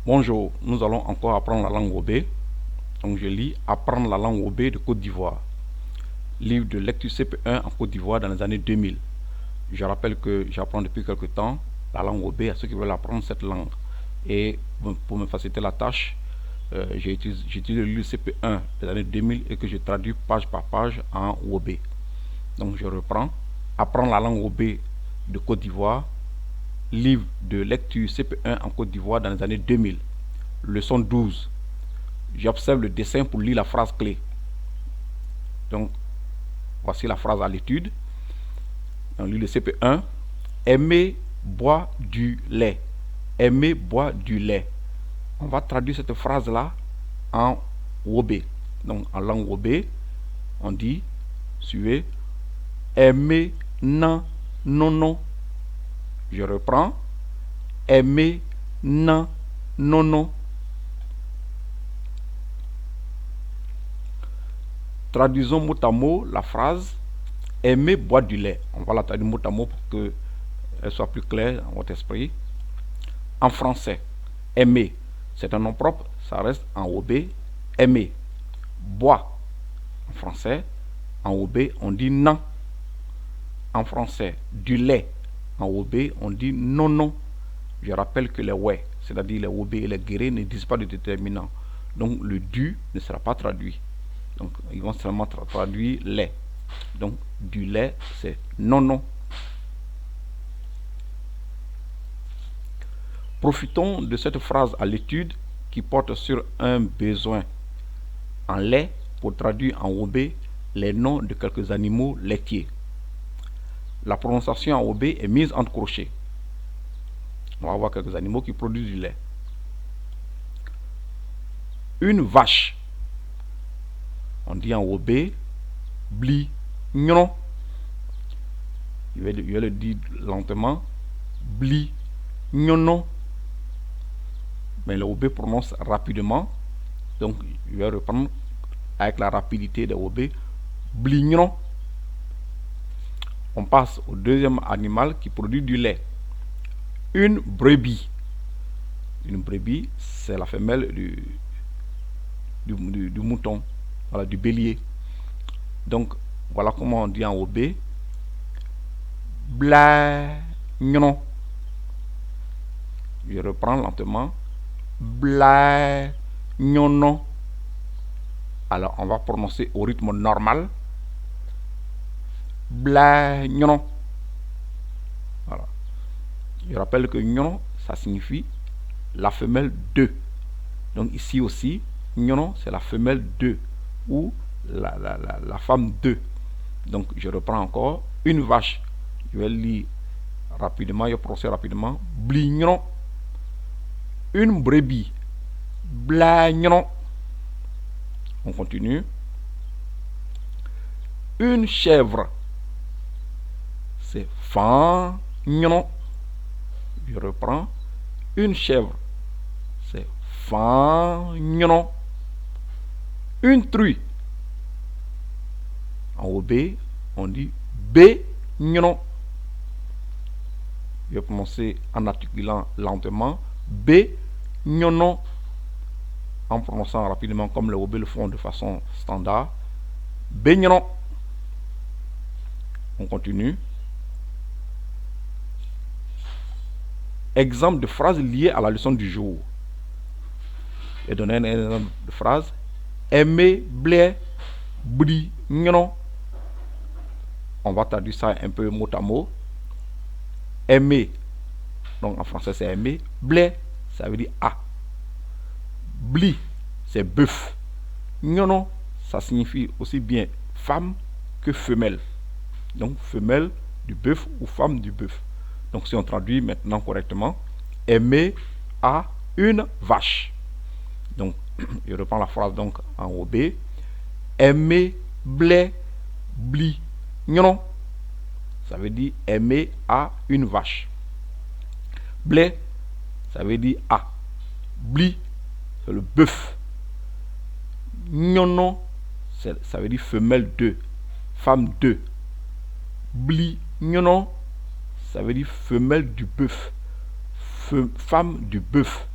Bonjour, nous allons encore apprendre la langue Wobé. Donc je lis Apprendre la langue Wobé de Côte d'Ivoire. Livre de lecture CP1 en Côte d'Ivoire dans les années 2000. Je rappelle que j'apprends depuis quelque temps la langue Wobé à ceux qui veulent apprendre cette langue. Et pour me faciliter la tâche, j'utilise le livre CP1 des années 2000 et que je traduis page par page en Wobé. Donc je reprends. Apprendre la langue Wobé de Côte d'Ivoire. Livre de lecture CP1 en Côte d'Ivoire dans les années 2000. Leçon 12. J'observe le dessin pour lire la phrase clé. Donc, voici la phrase à l'étude. On lit le CP1. Aimer boire du lait. Aimer boire du lait. On va traduire cette phrase-là en Wobé. Donc, en langue Wobé, on dit, suivez, aimer nan nono. Je reprends. Aimer nan nono. Traduisons mot à mot la phrase aimer boire du lait. On va la traduire mot à mot pour qu'elle soit plus claire dans votre esprit. En français, aimer, c'est un nom propre, ça reste en Wobé, aimer. Boire, en français, en Wobé, on dit nan. En français, du lait, en Wobé, on dit nono. Je rappelle que les ouais, c'est-à-dire les Wobé et les guérés, ne disent pas de déterminant. Donc le du ne sera pas traduit. Donc, ils vont seulement traduire lait. Donc, du lait, c'est nono. Profitons de cette phrase à l'étude qui porte sur un besoin en lait pour traduire en Wobé les noms de quelques animaux laitiers. La prononciation en Wobé est mise entre crochets. On va voir quelques animaux qui produisent du lait. Une vache. On dit en Wobé, bli nyon. Je vais le dire lentement, bli nyono. Mais le Wobé prononce rapidement. Donc, je vais reprendre avec la rapidité de Wobé, bli nyon. On passe au deuxième animal qui produit du lait. Une brebis. Une brebis, c'est la femelle du mouton. Voilà, du bélier. Donc, voilà comment on dit en Wobé. Bla nyon. Je reprends lentement. Bla nyono. Alors, on va prononcer au rythme normal. Bla nyono. Voilà. Je rappelle que nyono, ça signifie la femelle 2. Donc, ici aussi, nyono, c'est la femelle 2. Ou la femme 2. Donc je reprends encore. Une vache. Je vais lire rapidement, je procède rapidement. Blignon. Une brebis. Blagnon. On continue. Une chèvre. C'est fagnon. Je reprends. Une chèvre. C'est fagnon. Une truie. En Wobé, on dit bé-nyon. Je vais prononcer en articulant lentement. Bé-nyon. En prononçant rapidement comme les Wobé le font de façon standard. Bé-nyon. On continue. Exemple de phrase liée à la leçon du jour. Je vais donner un exemple de phrase. Aimer, blé, bri, nyon. On va traduire ça un peu mot à mot. Aimer, donc en français c'est aimer. Blé, ça veut dire ah. Bli, c'est bœuf. Nyon, ça signifie aussi bien femme que femelle. Donc femelle du bœuf ou femme du bœuf. Donc si on traduit maintenant correctement, aimer à une vache. Donc je reprends la phrase donc en Wobé. Aimer, blé, bli, nyon. Ça veut dire aimer à une vache. Blé, ça veut dire à. Bli, c'est le bœuf. Nyon, ça veut dire femelle 2, femme 2. Bli, nyon, ça veut dire femelle du bœuf, femme du bœuf.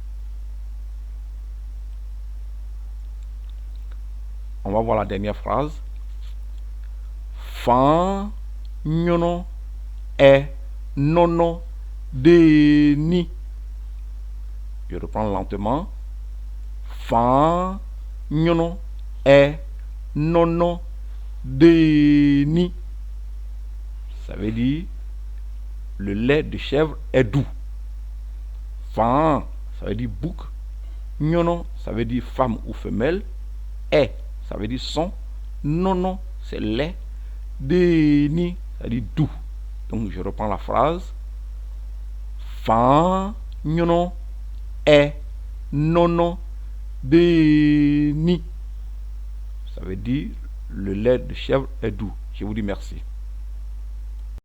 On va voir la dernière phrase. Fan nyono e nono de ni. Je reprends lentement. Fan nyono e nono de ni. Ça veut dire le lait de chèvre est doux. Fan, ça veut dire bouc. Nyono, ça veut dire femme ou femelle. E, ça veut dire son. Nono, c'est lait. Deni, ça veut dire doux. Donc je reprends la phrase. Fan, nyono, e, nono, deni. Ça veut dire le lait de chèvre est doux. Je vous dis merci.